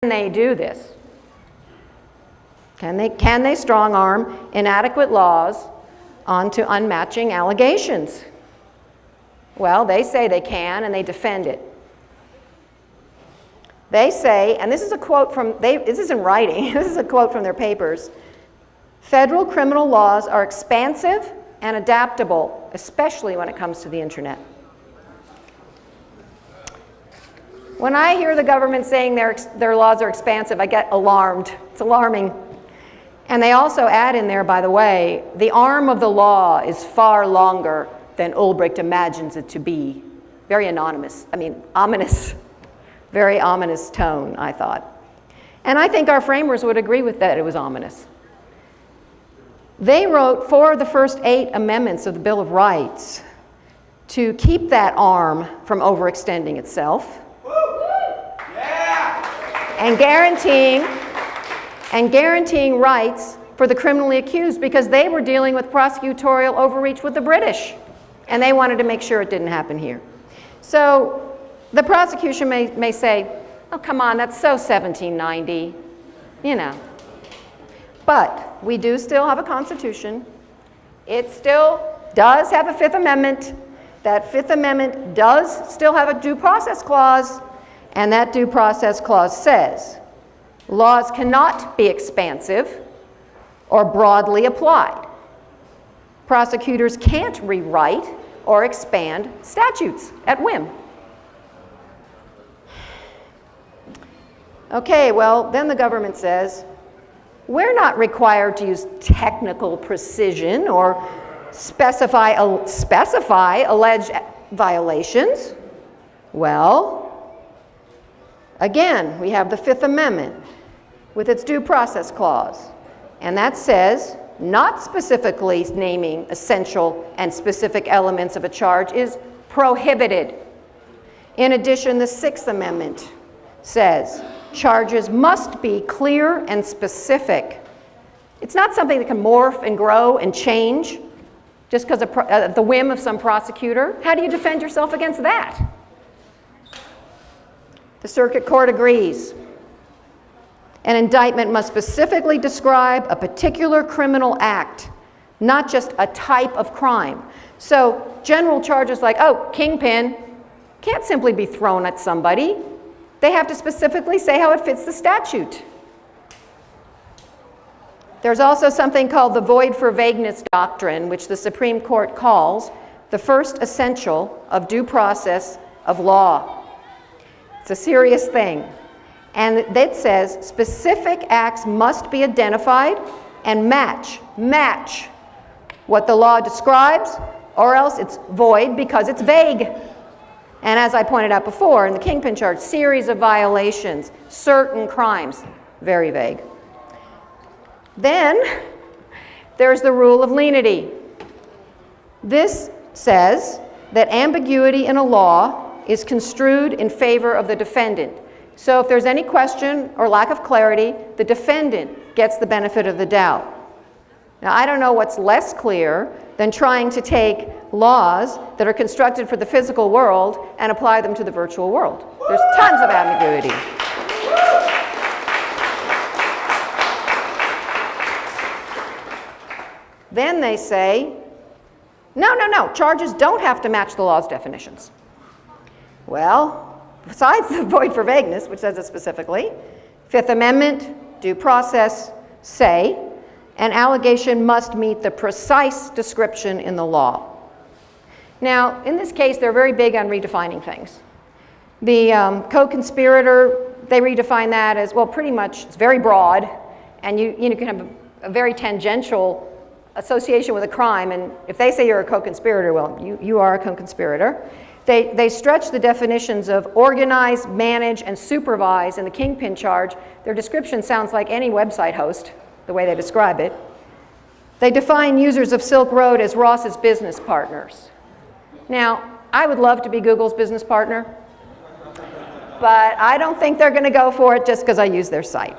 they do this? Can they strong-arm inadequate laws onto unmatching allegations? Well, they say they can, and they defend it. They say, and this is a quote from, this isn't writing, this is a quote from their papers, federal criminal laws are expansive and adaptable, especially when it comes to the internet. When I hear the government saying their laws are expansive, I get alarmed. It's alarming. And they also add in there, by the way, the arm of the law is far longer than Ulbricht imagines it to be. Very ominous. Very ominous tone, I thought. And I think our framers would agree with that, it was ominous. They wrote 4 of the first 8 amendments of the Bill of Rights to keep that arm from overextending itself. And guaranteeing rights for the criminally accused, because they were dealing with prosecutorial overreach with the British, and they wanted to make sure it didn't happen here. So the prosecution may say, oh, come on, that's so 1790, you know. But we do still have a Constitution. It still does have a Fifth Amendment. That Fifth Amendment does still have a due process clause, and that due process clause says laws cannot be expansive or broadly applied. Prosecutors can't rewrite or expand statutes at whim. Okay, well, then the government says, we're not required to use technical precision or specify alleged violations. Well, again, we have the Fifth Amendment with its due process clause, and that says not specifically naming essential and specific elements of a charge is prohibited. In addition, the Sixth Amendment says charges must be clear and specific. It's not something that can morph and grow and change just because of the whim of some prosecutor. How do you defend yourself against that? The Circuit Court agrees. An indictment must specifically describe a particular criminal act, not just a type of crime. So general charges like, oh, kingpin, can't simply be thrown at somebody. They have to specifically say how it fits the statute. There's also something called the void for vagueness doctrine, which the Supreme Court calls the first essential of due process of law. It's a serious thing. And it says specific acts must be identified and match what the law describes, or else it's void because it's vague. And as I pointed out before, in the kingpin charge, series of violations, certain crimes, very vague. Then there's the rule of lenity. This says that ambiguity in a law is construed in favor of the defendant. So if there's any question or lack of clarity, the defendant gets the benefit of the doubt. Now, I don't know what's less clear than trying to take laws that are constructed for the physical world and apply them to the virtual world. There's tons of ambiguity. Then they say, no, charges don't have to match the law's definitions. Well, besides the void for vagueness, which says it specifically, Fifth Amendment, due process say an allegation must meet the precise description in the law. Now, in this case, they're very big on redefining things. The co-conspirator, they redefine that as, well, pretty much, it's very broad, and you can have a very tangential association with a crime, and if they say you're a co-conspirator, well, you are a co-conspirator. They stretch the definitions of organize, manage, and supervise in the kingpin charge. Their description sounds like any website host, the way they describe it. They define users of Silk Road as Ross's business partners. Now, I would love to be Google's business partner, but I don't think they're going to go for it just because I use their site.